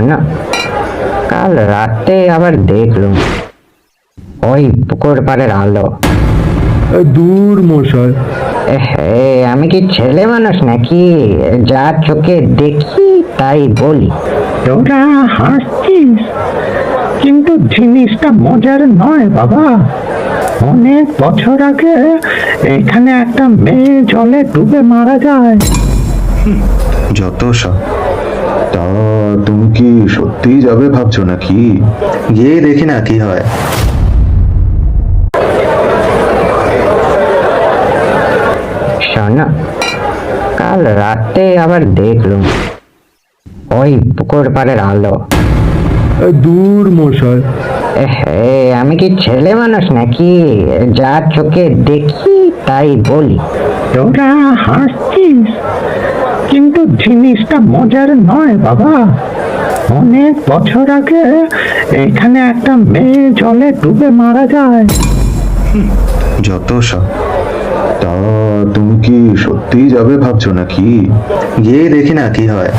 শোনো, কাল রাতে আবার দেখলুম ওই পুকুর পাড়ের আলো। দূর মশাই, হে, আমি কি ছেলে মানুষ নাকি? যা চোখে দেখি তাই বলি। তোরা হাসছিস, কিন্তু জিনিসটা মজার নয় বাবা। অনেক বছর আগে এখানে একটা মেয়ে জলে ডুবে মারা যায়। যত সব। তা তুমি কি সত্যিই যাবে ভাবছো নাকি? গিয়ে দেখি না কি হয়। শোনো, কাল রাতে আবার দেখলুম ওই পুকুর পাড়ের আলো। দূর মশাই, হে, আমি কি ছেলে মানুষ নাকি? যা চোখে দেখি তাই বলি। তোরা হাসছিস, কিন্তু জিনিসটা মজার নয় বাবা। অনেক বছর আগে এখানে একটা মেয়ে জলে ডুবে মারা যায়। যত সব। তা তুমি কি সত্যিই যাবে ভাবছো নাকি? গিয়ে দেখি না কি হয়।